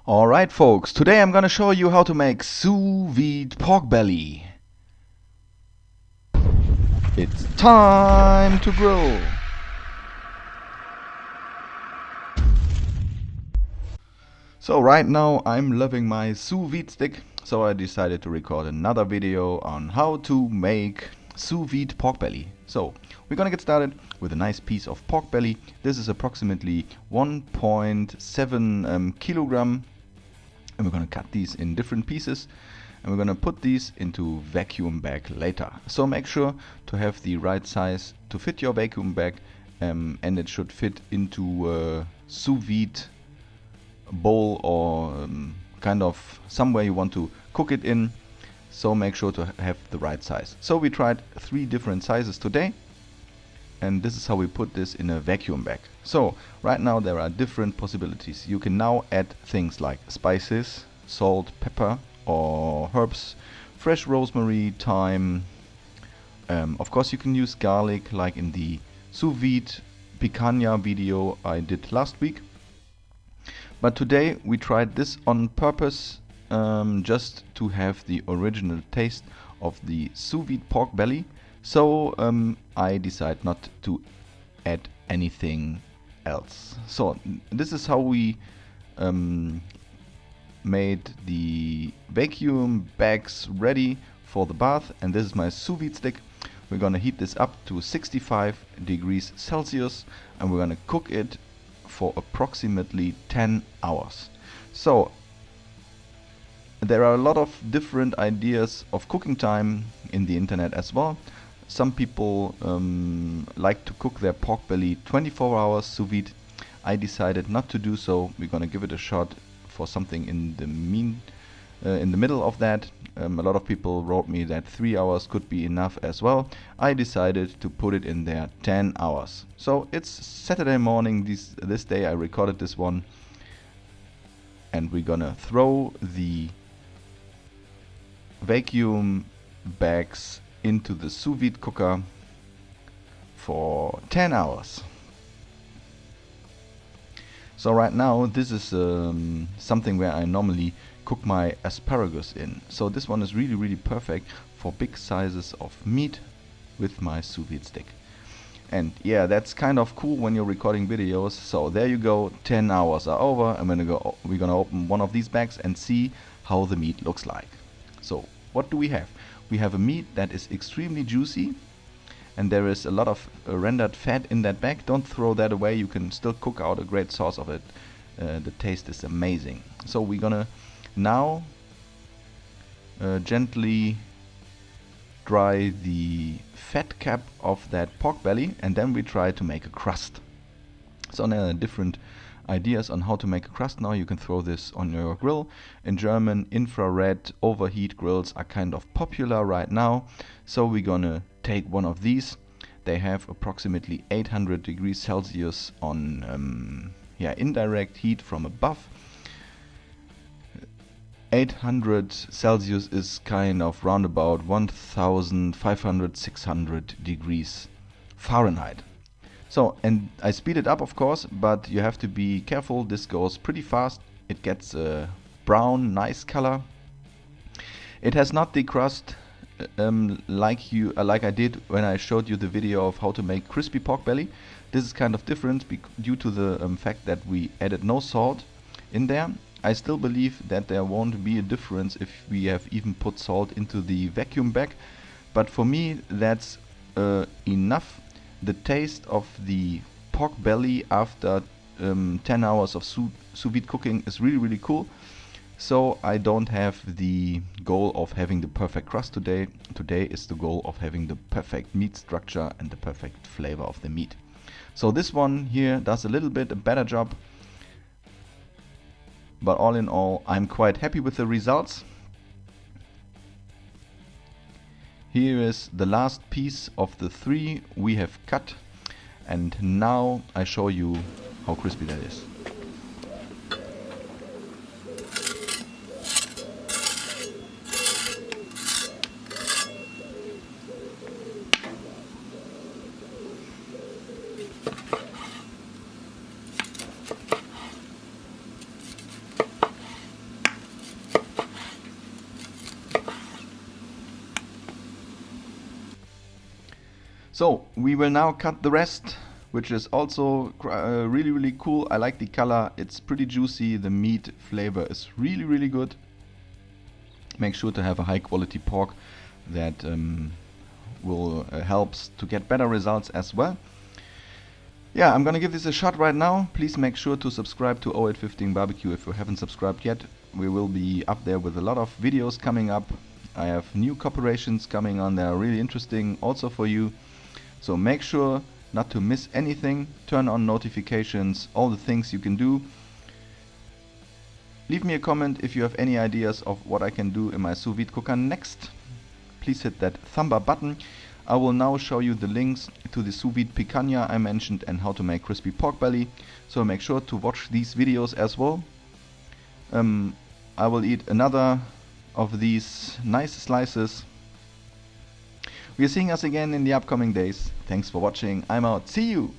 Alright folks, today I'm gonna show you how to make sous vide pork belly. It's time to grill. So right now I'm loving my sous vide stick, so I decided to record another video on how to make sous vide pork belly. So we're gonna get started with a nice piece of pork belly. This is approximately 1.7 kilogram. And we're going to cut these in different pieces and we're going to put these into vacuum bag later. So make sure to have the right size to fit your vacuum bag, and it should fit into a sous vide bowl or kind of somewhere you want to cook it in. So make sure to have the right size. So we tried 3 different sizes today, and this is how we put this in a vacuum bag. So right now there are different possibilities. You can now add things like spices, salt, pepper or herbs, fresh rosemary, thyme. Of course you can use garlic like in the sous vide picanha video I did last week. But today we tried this on purpose, just to have the original taste of the sous vide pork belly. So I decided not to add anything else. So this is how we made the vacuum bags ready for the bath, and this is my sous vide stick. We're gonna heat this up to 65 degrees Celsius and we're gonna cook it for approximately 10 hours. So there are a lot of different ideas of cooking time in the internet as well. Some people like to cook their pork belly 24 hours sous vide. I decided not to do so. We're gonna give it a shot for something in the middle of that. A lot of people wrote me that 3 hours could be enough as well. I decided to put it in there 10 hours. So it's Saturday morning. This day I recorded this one, and we're gonna throw the vacuum bags into the sous vide cooker for 10 hours. So right now this is something where I normally cook my asparagus in. So this one is really perfect for big sizes of meat with my sous vide stick. And yeah, that's kind of cool when you're recording videos. So there you go, 10 hours are over. We're gonna open one of these bags and see how the meat looks like. So what do we have? We have a meat that is extremely juicy, and there is a lot of rendered fat in that bag. Don't throw that away, you can still cook out a great sauce of it. The taste is amazing. So we're gonna now gently dry the fat cap of that pork belly, and then we try to make a crust. So there are different ideas on how to make a crust now. You can throw this on your grill. In German, infrared overheat grills are kind of popular right now. So we're gonna take one of these. They have approximately 800 degrees Celsius on indirect heat from above. 800 Celsius is kind of round about 1500-600 degrees Fahrenheit. So, and I speed it up of course, but you have to be careful. This goes pretty fast. It gets a brown, nice color. It has not decrusted like I did when I showed you the video of how to make crispy pork belly. This is kind of different due to the fact that we added no salt in there. I still believe that there won't be a difference if we have even put salt into the vacuum bag, but for me that's enough. The taste of the pork belly after 10 hours of sous vide cooking is really cool. So I don't have the goal of having the perfect crust today. Today is the goal of having the perfect meat structure and the perfect flavor of the meat. So this one here does a little bit a better job, but all in all I'm quite happy with the results. Here is the last piece of the 3 we have cut, and now I show you how crispy that is. So we will now cut the rest, which is also really cool. I like the color, it's pretty juicy, the meat flavor is really good. Make sure to have a high quality pork that will helps to get better results as well. Yeah, I'm gonna give this a shot right now. Please make sure to subscribe to 0815 Barbecue if you haven't subscribed yet. We will be up there with a lot of videos coming up. I have new cooperations coming on, they are really interesting also for you. So make sure not to miss anything. Turn on notifications, all the things you can do. Leave me a comment if you have any ideas of what I can do in my sous vide cooker next. Please hit that thumb up button. I will now show you the links to the sous vide picanha I mentioned and how to make crispy pork belly. So make sure to watch these videos as well. I will eat another of these nice slices. We are seeing us again in the upcoming days. Thanks for watching. I'm out. See you!